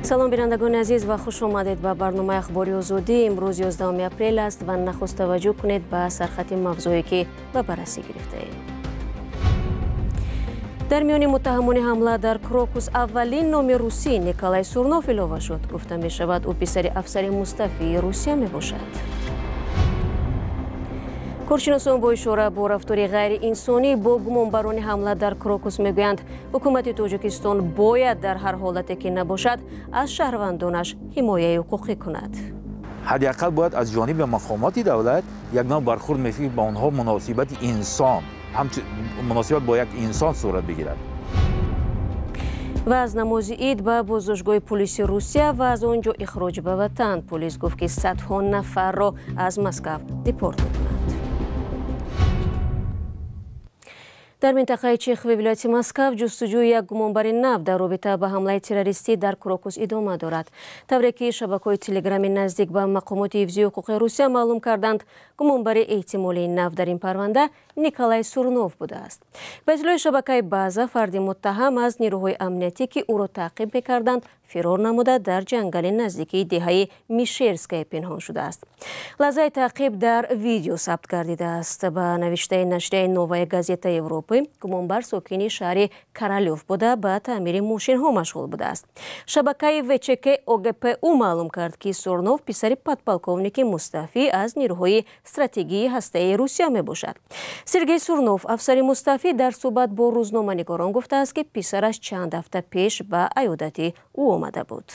салом бинандагони азиз ва хуш омадед ба барномаи ахбори озодӣ. Имрӯз 11 апрел аст ва нахуст таваҷҷӯҳ кунед ба сархати мавзӯе ки ба баррасӣ гирифтаем. дар миёни муттаҳамони ҳамла дар Крокус аввалин номи русӣ Николай Сурнов илова шуд. Гуфта мешавад ӯ писари афсари мустаъфии Русия мебошад. коршиносон бо ишора бо рафтори ғайриинсонӣ бо гумонбарони ҳамла дар Крокус мегӯянд ҳукумати Тоҷикистон бояд дар ҳар ҳолате ки набошад аз шаҳрвандонаш ҳимояи ҳуқуқӣ кунад. ҳадақал бояд аз ҷониби мақомоти давлат як навъ бархурд мефикр ба онҳо муносибати инсон муносибат бо як инсон сурат бигирад. ва аз намози ид ба боздоштгоҳи полиси Русия ва аз он ҷо ихроҷ ба ватан. Полис гуфт ки садҳо нафарро аз Москав депорт мекунад. дар минтақаи Чехови вилояти Москав ҷустуҷӯи як гумонбари нав дар робита ба ҳамлаи террористӣ дар Крокус идома дорад. тавре ки шабакаҳои телеграми наздик ба мақомоти ҳифзии ҳуқуқи Русия маълум карданд, гумонбари эҳтимолии нав дар ин парванда Николай Сурнов будааст. ба иттилои шабакаи База, фарди муттаҳам аз нирӯҳои амнiyatӣ ки ӯро таъқиб мекарданд фирор намуда дар ҷангали наздикии деҳаи Мишерская пинҳон шудааст. лаҳзаи таъқиб дар видео сабт гардидааст. ба навиштаи нашрияи Новая газета Европы, гумонбар сокини шаҳри Королёв буда ба таъмири мошинҳо машғул будааст. шабакаи ВЧК ОГПУ маълум кард ки Сурнов писари подполковники мустаъфӣ аз нирӯҳои стратегии ҳастаии Русия мебошад. Сергей Сурнов, афсари мустаъфӣ, дар суҳбат бо рӯзноманигорон гуфтааст ки писараш чанд ҳафта пеш ба аёдати ӯ омада буд.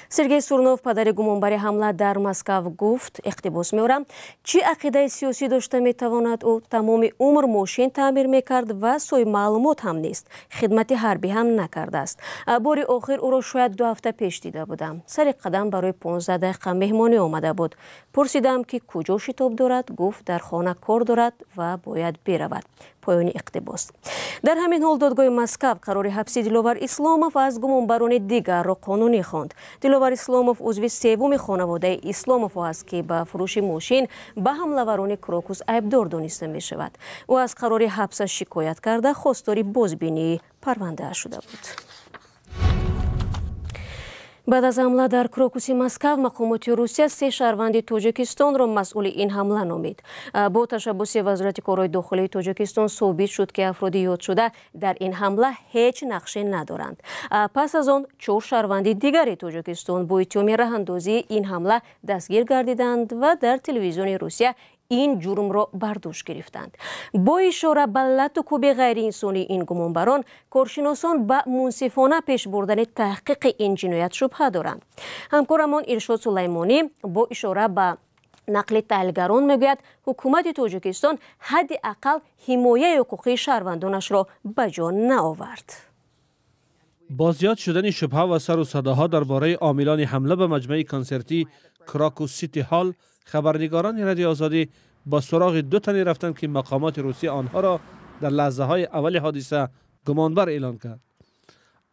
Сергей Сурнов, падари гумонбари ҳамла дар Москав, гуфт, иқтибос меорам, чӣ ақидаи сиёсӣ дошта метавонад ӯ? Тамоми умр мошин таъмир мекард ва сои маълумот ҳам нест. хидмати ҳарбӣ ҳам накардааст. бори охир ӯро шояд 2 ҳафта пеш дида будам. сари қадам барои 15 дақиқа меҳмонӣ омада буд. пурсидам ки куҷо шитоб дорад. Гуфт дар хона кор дорад ва бояд биравад. поёни иқтибос. дар ҳамин ҳол додгоҳи Москав қарори ҳабси Диловар Исломов аз гумонбарони дигарро қонунӣ хонд. Диловар Исломов узви севуми хонаводаи Исломовҳо аст ки ба фурӯши мошин ба ҳамлаварони Крокус айбдор дониста мешавад. ӯ аз қарори ҳабсаш шикоят карда хостори бозбинии парвандааш шуда буд. баъд аз ҳамла дар Крокуси Москав, мақомоти Русия 3 шаҳрванди Тоҷикистонро масъули ин ҳамла номид. бо ташаббуси Вазорати корҳои дохилии Тоҷикистон собит шуд ки афроди ёдшуда дар ин ҳамла ҳеҷ нақше надоранд. пас аз он 4 шаҳрванди дигари Тоҷикистон бо иттиҳоми раҳандозии ин ҳамла дастгир гардиданд ва дар телевизиони Русия ин ҷурмро бардошт гирифтанд. бо ишора ба латукуби ғайриинсонии ин гумонбарон, коршиносон ба мунсифона пеш бурдани таҳқиқи ин ҷиноят шубҳа доранд. ҳамкорамон Иршод Сулаймонӣ бо ишора ба нақли таҳлилгарон мегӯяд, ҳукумати Тоҷикистон ҳадди ақал ҳимояи ҳуқуқии шаҳрвандонашро ба ҷо наовард. با زیاد شدن شبهه و سر و صداها درباره عاملان حمله به مجمع کنسرتی کراکوس سیتی هال، خبرنگاران رادیو آزادی با سراغ 2 تنی رفتند که مقامات روسیه آنها را در لحظه های اول حادثه گمانبر اعلان کرد،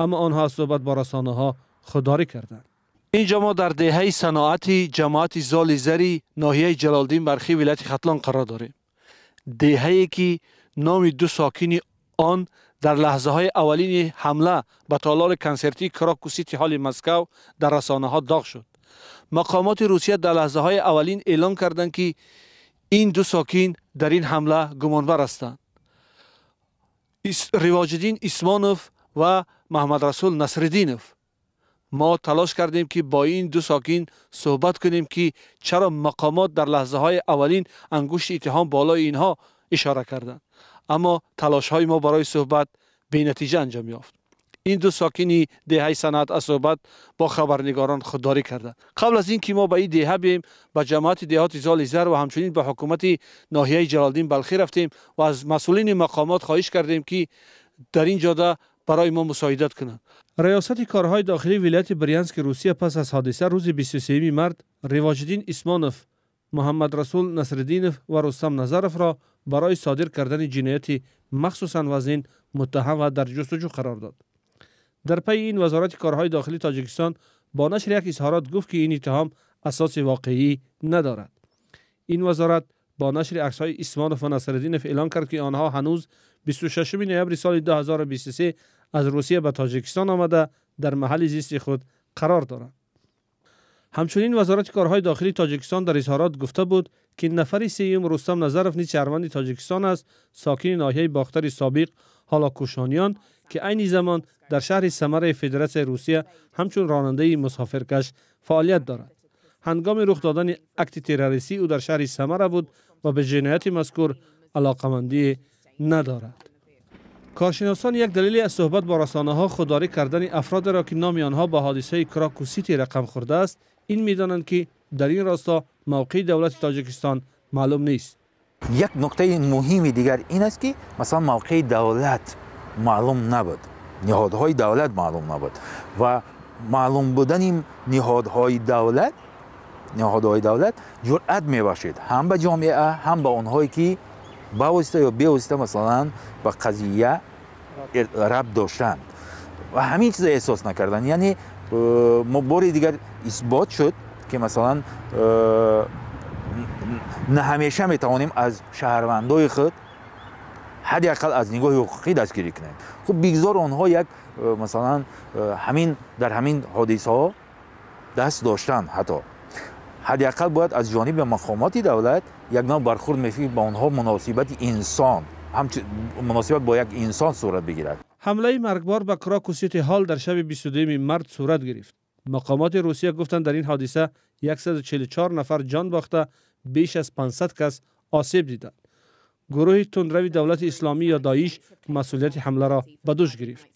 اما آنها از صحبت با رسانه ها خودداری کردند. اینجا ما در دهه صناعتی جماعت زالیزری ناحیه جلالدین برخی ولایت ختلان قرار داریم. دهه‌ای که نام 2 ساکن آن در لحظه های اولین حمله به تالار کنسرتی کراکوس سیتی هال مسکو در رسانه ها داغ شد. مقامات روسیه در لحظه های اولین اعلان کردند که این 2 ساکن در این حمله گمانبر هستند. رواجالدین اسمانوف و محمد رسول نصرالدینوف. ما تلاش کردیم که با این 2 ساکن صحبت کنیم که چرا مقامات در لحظه های اولین انگشت اتهام بالای اینها اشاره کردند، اما تلاش های ما برای صحبت بی نتیجه انجام یافت. این 2 ساکنی دهه صنعت از صحبت با خبرنگاران خودداری کردند. قبل از این که ما به این دهه بیم، به جماعت دهات زالیزر و همچنین به حکومت ناحیه جلالدین بلخی رفتیم و از مسئولین مقامات خواهش کردیم که در این جاده برای ما مساعدت کنند. ریاست کارهای داخلی ولایت بریانسک روسیه پس از حادثه روز 23 مارس رواجالدین اسمانوف، محمد رسول نصرالدینوف و رستم نظرف را برای صادر کردن جنایتی مخصوصاً وزن متهم و در جستجو قرار داد. در پی این وزارت کارهای داخلی تاجیکستان با نشر یک اظهارات گفت که این اتهام اساس واقعی ندارد. این وزارت با نشر عکس‌های اسمانوف و نصرالدینوف اعلان کرد که آنها هنوز 26 نوامبر سال 2023 از روسیه به تاجیکستان آمده در محل زیست خود قرار دارند. همچنین وزارت کارهای داخلی تاجیکستان در اظهارات گفته بود که نفر سوم رستم نظرف نیز شهروند تاجیکستان است، ساکن ناحیه باختر سابق هالاکوشانیان که عین زمان در شهر سمر فدراسیون روسیه همچون راننده مسافرکش فعالیت دارد. هنگام رخ دادن اکت تروریستی او در شهر سمر بود و به جنایت مذکور علاقمندی ندارد. کارشناسان یک دلیل از صحبت با رسانه‌ها خودداری کردن افراد را که نام آنها با حادثه کراکو سیتی رقم خورده است، این می‌دانند که در این راستا موقع دولت تاجیکستان معلوم نیست. یک نکته مهمی دیگر این است که مثلا موقع دولت معلوم نبود، نهادهای دولت معلوم نبود و معلوم بودن نهادهای دولت جرأت می‌بخشید هم به جامعه هم به آنهایی که با واسطه یا بی واسطه مثلا به قضیه ربط داشتند و همین چیز احساس نکردن. یعنی ما بار دیگر اثبات شد که مثلا نه همیشه میتوانیم از شهروندای خود حداقل از نگاه حقوقی دستگیری کنیم. خب بگذار آنها یک مثلا در همین حادثه ها دست داشتن، حداقل باید از جانب مقامات دولت یک نوع برخورد میفی با آنها مناسبت انسان، مناسبت با یک انسان صورت بگیرد. حمله مرگبار به کراکو سیتی هال در شب 22 مارس صورت گرفت. مقامات روسیه گفتند در این حادثه 144 نفر جان باخته، بیش از 500 کس آسیب دیدند. گروه تندروی دولت اسلامی یا داعش مسئولیت حمله را به دوش گرفت.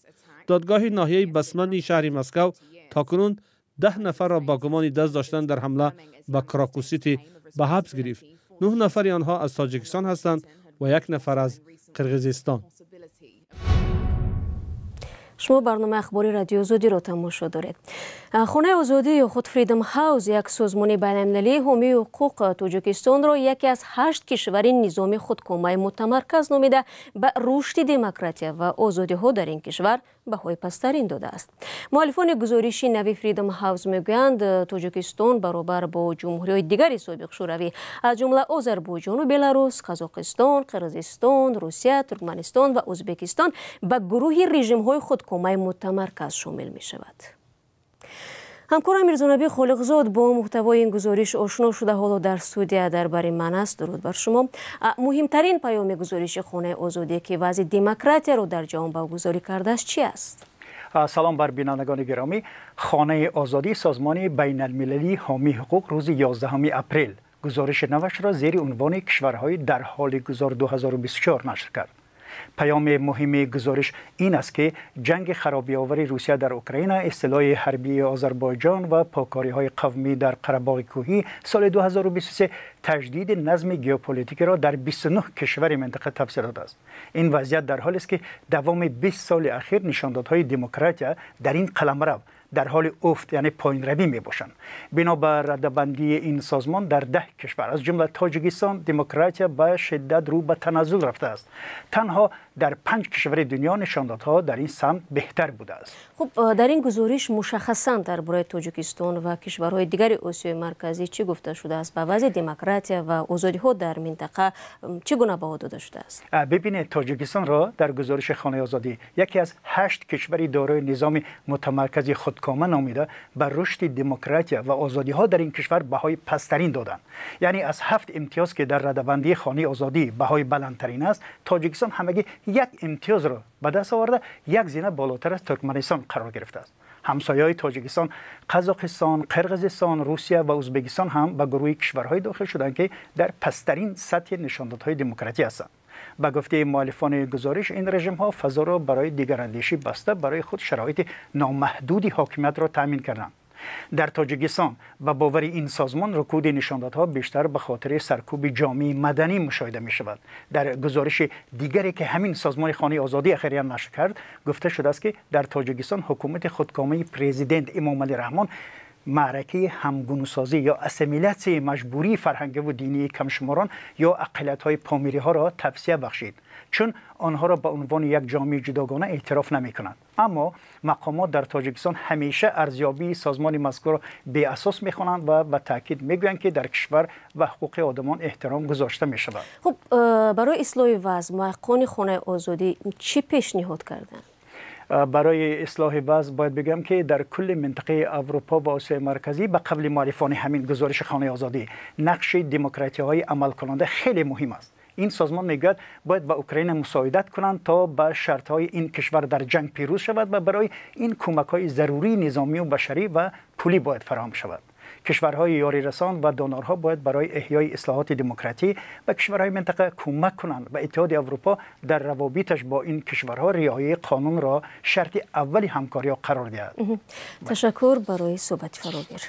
دادگاه ناحیه بسمنی شهر مسکو تاکنون 10 نفر را با گمان دست داشتن در حمله به کراکو سیتی به حبس گرفت. 9 نفر آنها از تاجیکستان هستند و 1 نفر از قرقیزستان. شما برنامه اخباری رادیو آزادی را تماشا دارید. خانه آزادی یا خود فریدم هاوس یک سازمان بین‌المللی حامی حقوق تاجیکستان را یکی از 8 کشور نظام خودکامه متمرکز نامیده به رشد دموکراسی و آزادی ها در این کشور بهای پسترین داده است. مؤلفان گزارش نوی فریدم هاوس میگویند تاجیکستان برابر با جمهوری‌های دیگر سابق شوروی از جمله آذربایجان و بلاروس، قزاقستان، قرقیزستان، روسیه، ترکمنستان و ازبکستان به گروه رژیم‌های خودکامه متمرکز شامل می شود. همکارم میرزانبی خالقزاد با محتوای این گزارش آشنا شده، حالا در استودیو در بر من است. درود بر شما. مهمترین پیام گزارش خانه آزادی که وضع دموکراسی را در جهان برگزاری کرده است چی است؟ سلام بر بینندگان گرامی. خانه آزادی سازمان بین المللی حامی حقوق روز 11 اپریل گزارش نوش را زیر عنوان کشورهای در حال گذار 2024 نشر کرد. پیام مهم گزارش این است که جنگ خرابی‌آور روسیه در اوکراین، اصلاح حربی آذربایجان و پاکاری‌های قومی در قره‌باغ کوهی سال 2023 تجدید نظم ژئوپلیتیک را در 29 کشور منطقه تفسیر داده است. این وضعیت در حالی است که دوام 20 سال اخیر نشاندادهای دموکراسی در این قلمرو در حال افت یعنی پایین روی می باشند. بنابر ردبندی این سازمان در 10 کشور از جمله تاجیکستان دموکراسی به شدت رو به تنزل رفته است. تنها در 5 کشور دنیا نشاندادها در این سمت بهتر بوده است. خب در این گزارش مشخصاً درباره تاجیکستان و کشورهای دیگر آسیای مرکزی چی گفته شده است؟ به وضع دموکراسی و آزادی ها در منطقه چگونه بها داده شده است؟ ببینید تاجیکستان را در گزارش خانه آزادی یکی از 8 کشوری دارای نظام متمرکز خودکامه نامیده بر رشد دموکراسی و آزادی ها در این کشور بهای پسترین دادند. یعنی از 7 امتیاز که در ردبندی خانه آزادی بهای بلندترین است، تاجیکستان همگی 1 امتیاز را به دست آورده، 1 زینه بالاتر از ترکمنستان قرار گرفته است. همسایه‌های تاجیکستان، قزاقستان، قرقیزستان، روسیه و ازبکستان هم به گروه کشورهای داخل شدند که در پسترین سطح نشاندادهای دموکراسی هستند. به گفته مؤلفان گزارش این رژیم ها فضا را برای دیگراندیشی بسته برای خود شرایط نامحدودی حاکمیت را تامین کردند. در تاجیکستان به باور این سازمان رکود نشاندادها بیشتر به خاطر سرکوب جامعه مدنی مشاهده می شود. در گزارش دیگری که همین سازمان خانه آزادی اخیراً نشر کرد گفته شده است که در تاجیکستان حکومت خودکامه پرزیدنت امام علی رحمان معرکه همگونوسازی یا اسیمیلاسی مجبوری فرهنگی و دینی کمشماران یا اقلیت‌های پامیری ها را توسعه بخشید، چون آنها را به عنوان یک جامعه جداگانه اعتراف نمی کنند. اما مقامات در تاجیکستان همیشه ارزیابی سازمان مذکور را بی اساس می خوانند و به تاکید می گویند که در کشور و حقوق آدمان احترام گذاشته می شود. خب برای اصلاح وضع محققان خانه آزادی چی پیشنهاد کردند؟ برای اصلاح وضع باید بگم که در کل منطقه اروپا و آسیای مرکزی به قبل معرفان همین گزارش خانه آزادی نقش دموکراتی‌های عمل کننده خیلی مهم است. این سازمان میگوید باید با اوکراین مساعدت کنند تا به شرط‌های این کشور در جنگ پیروز شود و برای این کمک‌های ضروری نظامی و بشری و پولی باید فراهم شود. کشورهای یاری رسان و دونورها باید برای احیای اصلاحات دموکراتی به کشورهای منطقه کمک کنند و اتحاد اروپا در روابطش با این کشورها رعایت قانون را شرط اولی همکاری قرار دهد. تشکر برای صحبت فراگیر.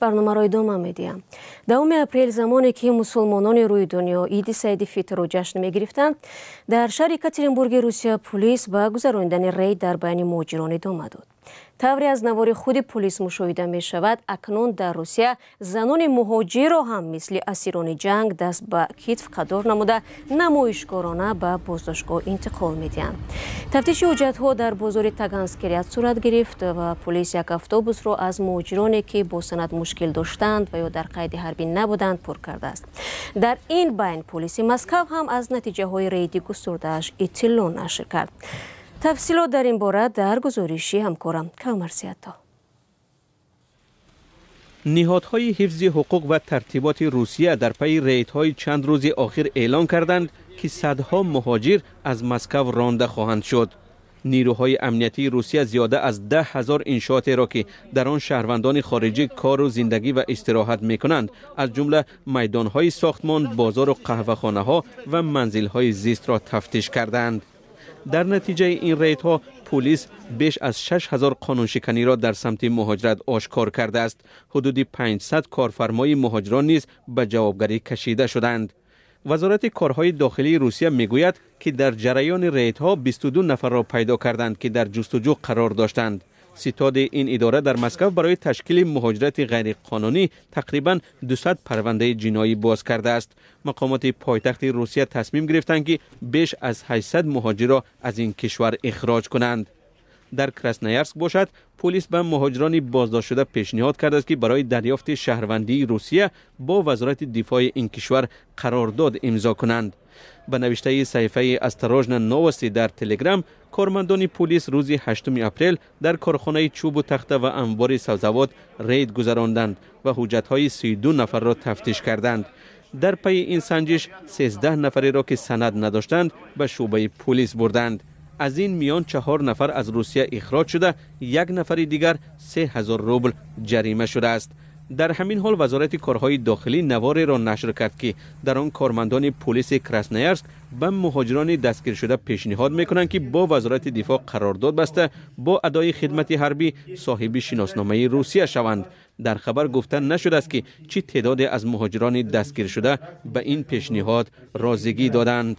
برنامه را ادامه می‌دیم. 2 اپریل زمانی که مسلمانان روی دنیا عید سعید فطر را جشن می‌گرفتند، در شهر یکاترینبورگ روسیه پلیس با گذراندن ریید در بین مهاجران ادامه داد. طوری از نوار خود پلیس مشاهده می شود اکنون در روسیه زنان مهاجر را هم مثل اسیران جنگ دست به کتف قدار نموده نمایشگرانه به بازداشتگاه انتقال می‌دهند. تفتیش حجت‌ها در بازار تاگانسکریت صورت گرفت و پلیس یک اتوبوس را از مهاجرانی که با سند مشکل داشتند و یا در قید حربی نبودند پر کرده است. در این بین پلیس مسکو هم از نتیجه های ریدی گسترده‌اش اطلاع نشر کرد. تفصیلات در این باره در گزارشی همکارم کامر سیاتا. نهادهای حفظ حقوق و ترتیبات روسیه در پی ریدهای چند روز آخر اعلام کردند که صدها مهاجر از مسکو رانده خواهند شد. نیروهای امنیتی روسیه زیاده از 10,000 انشاءات را که در آن شهروندان خارجی کار و زندگی و استراحت می‌کنند، از جمله میدان‌های ساختمان، بازار و قهوه‌خانه‌ها و منزل‌های زیست را تفتیش کردند. در نتیجه این ریدها پلیس بیش از 6,000 قانونشکنی را در سمت مهاجرت آشکار کرده است. حدود 500 کارفرمای مهاجران نیز به جوابگری کشیده شدند. وزارت کارهای داخلی روسیه میگوید که در جریان ریدها 22 نفر را پیدا کردند که در جستجو قرار داشتند. ستاد این اداره در مسکو برای تشکیل مهاجرت غیرقانونی تقریباً 200 پرونده جنایی باز کرده است. مقامات پایتخت روسیه تصمیم گرفتند که بیش از 800 مهاجر را از این کشور اخراج کنند. در کراسنایارسک باشد، پلیس به مهاجران بازداشت شده پیشنهاد کرده است که برای دریافت شهروندی روسیه با وزارت دفاع این کشور قرارداد امضا کنند. به نوشته صحیفه استراژنا نووستی در تلگرام، کارمندان پلیس روز 8 اپریل در کارخانه چوب و تخته و انبار سبزوات رید گذراندند و حجت‌های 32 نفر را تفتیش کردند. در پی این سنجش 13 نفری را که سند نداشتند به شعبه پلیس بردند. از این میان 4 نفر از روسیه اخراج شده، 1 نفر دیگر 3,000 روبل جریمه شده است. در همین حال وزارت کارهای داخلی نواری را نشر کرد که در آن کارمندان پلیس کراسنایارسک به مهاجران دستگیر شده پیشنهاد میکنند که با وزارت دفاع قرارداد بسته با ادای خدمت حربی صاحب شناسنامه روسیه شوند. در خبر گفته نشده است که چه تعدادی از مهاجران دستگیر شده به این پیشنهاد راضیگی دادند.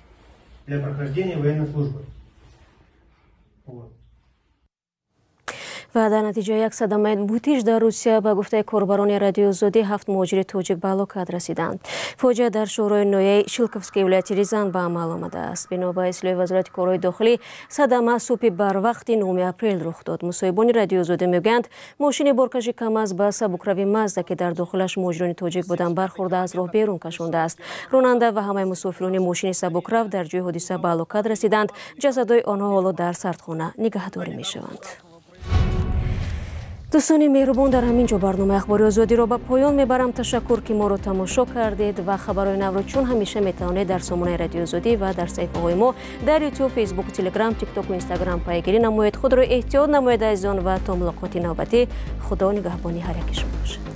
و در نتیجه یک صدمه بوتیش در روسیه به گفته کاربران رادیو آزادی 7 مهاجر توجیک به هلاکت رسیدند. فاجعه در شورای نویه شیلکوفسکی ولایت ریزان به عمل آمده است. بنا به اطلاع وزارت کارهای داخلی، صدمه صبح بر وقت 9 اپریل رخ داد. مصاحبان رادیو آزادی میگویند ماشین بارکشی کم‌از به سبکروی مازدا که در داخلش مهاجران توجیک بودند برخورده از راه بیرون کشانده است. راننده و همه مسافران ماشین سبکرو در جای حادثه به هلاکت رسیدند. جسدهای آنها حالا در سردخانه نگهداری میشوند. دوستان مهربان، در همین جا برنامه اخباری آزادی را به پایان میبرم. تشکر که ما را تماشا کردید و خبرهای نو را چون همیشه میتوانید در سامانه رادیو آزادی و در صفحه های ما در یوتیوب، فیسبوک، تلگرام، تیک تاک و اینستاگرام پیگیری نمایید. خود را احتیاط نمایید عزیزان و تا ملاقات نوبتی. خدا نگهبانی هر یک شما باشد.